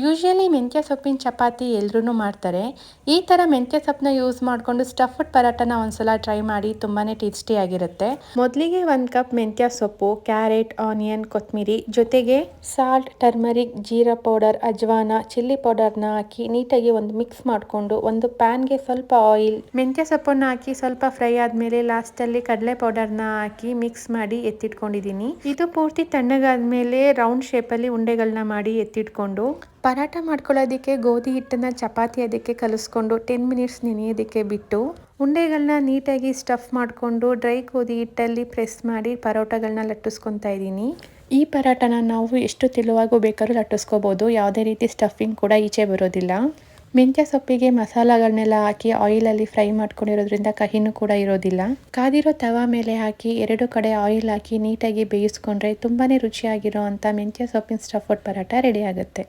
Usually ಮೆಂತ್ಯ ಸೊಪ್ಪಿನ ಚಪಾತಿ ಎಲ್ರೂ ಮಾಡ್ತಾರೆ. ಈ ಥರ ಮೆಂತ್ಯ ಸೊಪ್ಪನ್ನ ಯೂಸ್ ಮಾಡಿಕೊಂಡು ಸ್ಟಫ್ಡ್ ಪರಾಟನ ಒಂದ್ಸಲ ಟ್ರೈ ಮಾಡಿ, ತುಂಬಾ ಟೇಸ್ಟಿಯಾಗಿರುತ್ತೆ. ಮೊದಲಿಗೆ 1 ಕಪ್ ಮೆಂತ್ಯ ಸೊಪ್ಪು, ಕ್ಯಾರೆಟ್, ಆನಿಯನ್, ಕೊತ್ತಂಬರಿ ಜೊತೆಗೆ ಸಾಲ್ಟ್, ಟರ್ಮರಿಕ್, ಜೀರಾ ಪೌಡರ್, ಅಜ್ವಾನ, ಚಿಲ್ಲಿ ಪೌಡರ್ನ ಹಾಕಿ ನೀಟಾಗಿ ಒಂದು ಮಿಕ್ಸ್ ಮಾಡಿಕೊಂಡು ಒಂದು ಪ್ಯಾನ್ಗೆ ಸ್ವಲ್ಪ ಆಯಿಲ್, ಮೆಂತ್ಯ ಸೊಪ್ಪನ್ನು ಹಾಕಿ ಸ್ವಲ್ಪ ಫ್ರೈ ಆದಮೇಲೆ ಲಾಸ್ಟಲ್ಲಿ ಕಡಲೆ ಪೌಡರ್ನ ಹಾಕಿ ಮಿಕ್ಸ್ ಮಾಡಿ ಎತ್ತಿಟ್ಕೊಂಡಿದ್ದೀನಿ. ಇದು ಪೂರ್ತಿ ತಣ್ಣಗಾದ್ಮೇಲೆ ರೌಂಡ್ ಶೇಪಲ್ಲಿ ಉಂಡೆಗಳನ್ನ ಮಾಡಿ ಎತ್ತಿಟ್ಕೊಂಡು ಪರಾಟ ಮಾಡ್ಕೊಳ್ಳೋದಕ್ಕೆ ಗೋಧಿ ಹಿಟ್ಟನ್ನು ಚಪಾತಿ ಅದಕ್ಕೆ ಕಲಿಸ್ಕೊಂಡು 10 ಮಿನಿಟ್ಸ್ ನೆನೆಯೋದಕ್ಕೆ ಬಿಟ್ಟು ಉಂಡೆಗಳನ್ನ ನೀಟಾಗಿ ಸ್ಟಫ್ ಮಾಡಿಕೊಂಡು ಡ್ರೈ ಗೋಧಿ ಹಿಟ್ಟಲ್ಲಿ ಪ್ರೆಸ್ ಮಾಡಿ ಪರೋಟಗಳನ್ನ ಲಟ್ಟಿಸ್ಕೊತಾ ಇದ್ದೀನಿ. ಈ ಪರಾಟನ ನಾವು ಎಷ್ಟು ತೆಳುವಾಗೂ ಬೇಕಾದ್ರೂ ಲಟ್ಟಿಸ್ಕೋಬೋದು. ಯಾವುದೇ ರೀತಿ ಸ್ಟಫಿಂಗ್ ಕೂಡ ಈಚೆ ಬರೋದಿಲ್ಲ. ಮೆಂತ್ಯ ಸೊಪ್ಪಿಗೆ ಮಸಾಲೆಗಳನ್ನೆಲ್ಲ ಹಾಕಿ ಆಯಿಲಲ್ಲಿ ಫ್ರೈ ಮಾಡ್ಕೊಂಡಿರೋದ್ರಿಂದ ಕಹಿನೂ ಕೂಡ ಇರೋದಿಲ್ಲ. ಕಾದಿರೋ ತವಾ ಮೇಲೆ ಹಾಕಿ 2 ಕಡೆ ಆಯಿಲ್ ಹಾಕಿ ನೀಟಾಗಿ ಬೇಯಿಸ್ಕೊಂಡ್ರೆ ತುಂಬಾ ರುಚಿಯಾಗಿರೋ ಅಂಥ ಮೆಂತ್ಯ ಸೊಪ್ಪಿನ ಸ್ಟಫ್ಡ್ ಪರಾಟ ರೆಡಿ ಆಗುತ್ತೆ.